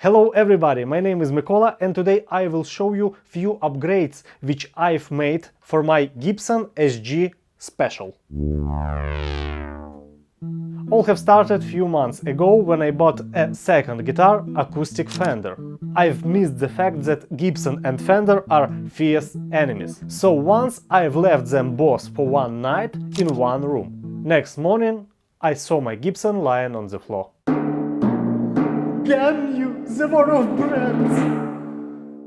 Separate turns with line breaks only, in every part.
Hello everybody, my name is Mykola and today I will show you few upgrades which I've made for my Gibson SG Special. All have started few months ago when I bought a second guitar, acoustic Fender. I've missed the fact that Gibson and Fender are fierce enemies. So once I've left them both for one night in one room. Next morning I saw my Gibson lying on the floor. Damn you, the war of brands!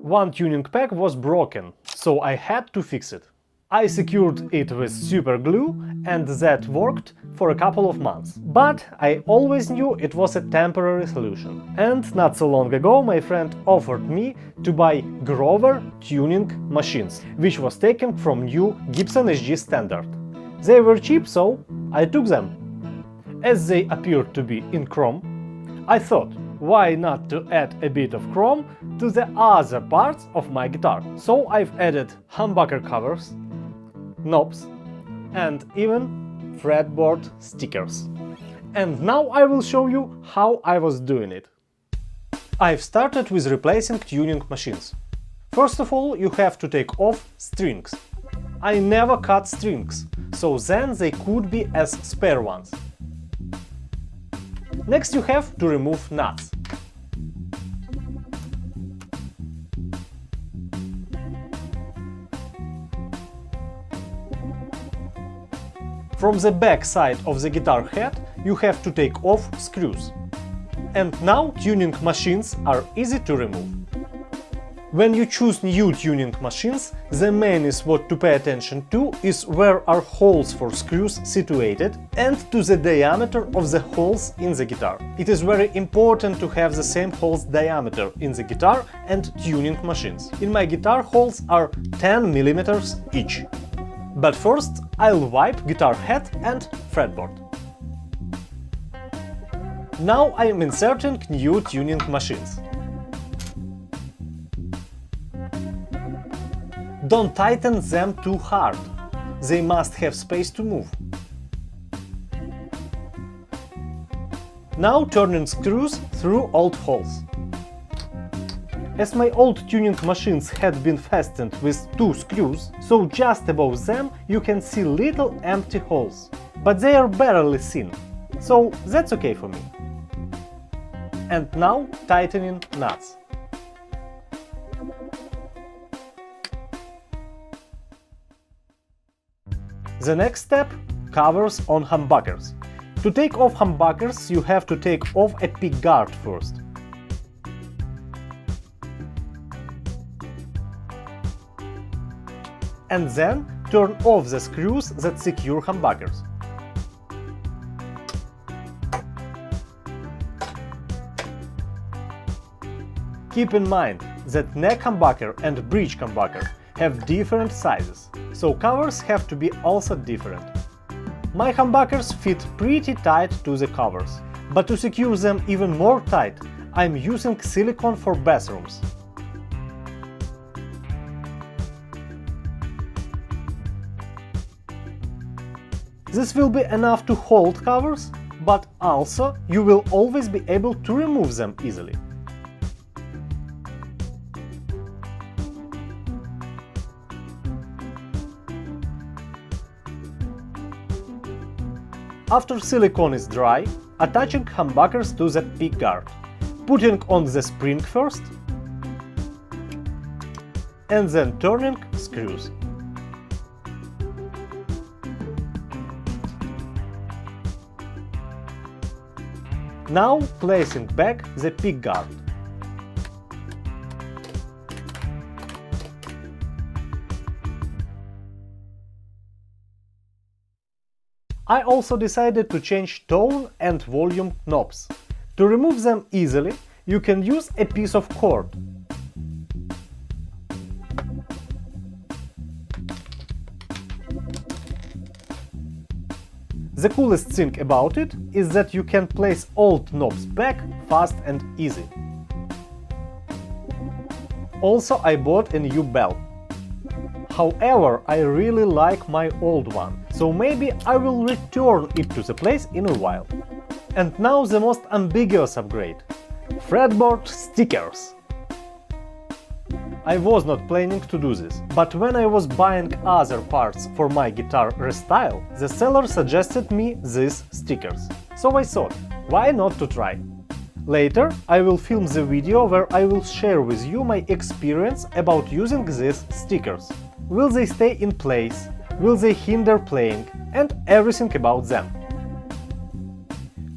One tuning pack was broken, so I had to fix it. I secured it with super glue and that worked for a couple of months. But I always knew it was a temporary solution. And not so long ago my friend offered me to buy Grover tuning machines, which was taken from new Gibson SG Standard. They were cheap, so I took them. As they appeared to be in chrome, I thought, why not to add a bit of chrome to the other parts of my guitar? So I've added humbucker covers, knobs and even fretboard stickers. And now I will show you how I was doing it. I've started with replacing tuning machines. First of all, you have to take off strings. I never cut strings, so then they could be as spare ones. Next you have to remove nuts. From the back side of the guitar head you have to take off screws. And now tuning machines are easy to remove. When you choose new tuning machines, the main is what to pay attention to is where are holes for screws situated and to the diameter of the holes in the guitar. It is very important to have the same holes diameter in the guitar and tuning machines. In my guitar holes are 10 mm each. But first I'll wipe guitar head and fretboard. Now I am inserting new tuning machines. Don't tighten them too hard, they must have space to move. Now turning screws through old holes. As my old tuning machines had been fastened with 2 screws, so just above them you can see little empty holes. But they are barely seen, so that's okay for me. And now tightening nuts. The next step – covers on humbuckers. To take off humbuckers you have to take off a pickguard first. And then turn off the screws that secure humbuckers. Keep in mind that neck humbucker and bridge humbucker have different sizes, so covers have to be also different. My humbuckers fit pretty tight to the covers, but to secure them even more tight, I'm using silicone for bathrooms. This will be enough to hold covers, but also you will always be able to remove them easily. After silicone is dry, attaching humbuckers to the pickguard, putting on the spring first and then turning screws. Now placing back the pickguard. I also decided to change tone and volume knobs. To remove them easily, you can use a piece of cord. The coolest thing about it is that you can place old knobs back fast and easy. Also, I bought a new bell. However, I really like my old one, so maybe I will return it to the place in a while. And now the most ambiguous upgrade. Fretboard stickers. I was not planning to do this, but when I was buying other parts for my guitar Restyle, the seller suggested me these stickers. So I thought, why not to try? Later I will film the video where I will share with you my experience about using these stickers. Will they stay in place? Will they hinder playing? And everything about them.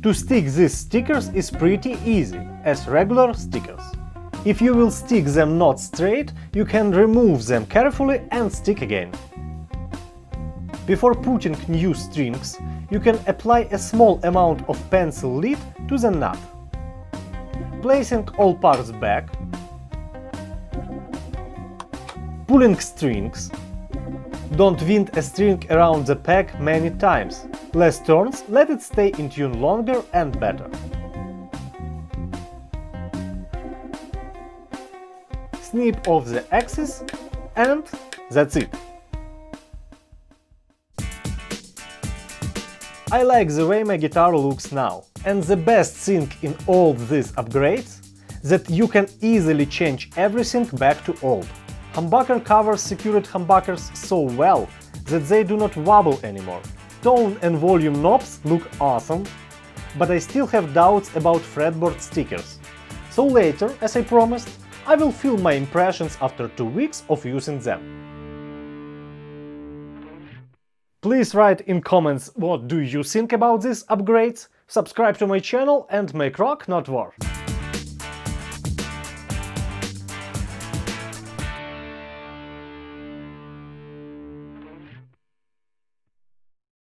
To stick these stickers is pretty easy, as regular stickers. If you will stick them not straight, you can remove them carefully and stick again. Before putting new strings, you can apply a small amount of pencil lead to the nut. Placing all parts back, pulling strings. Don't wind a string around the pack many times. Less turns let it stay in tune longer and better. Snip off the axis, and that's it. I like the way my guitar looks now, and the best thing in all these upgrades that you can easily change everything back to old. Humbucker covers secured humbuckers so well that they do not wobble anymore. Tone and volume knobs look awesome, but I still have doubts about fretboard stickers. So later, as I promised, I will film my impressions after 2 weeks of using them. Please write in comments what do you think about these upgrades, subscribe to my channel and make rock, not war.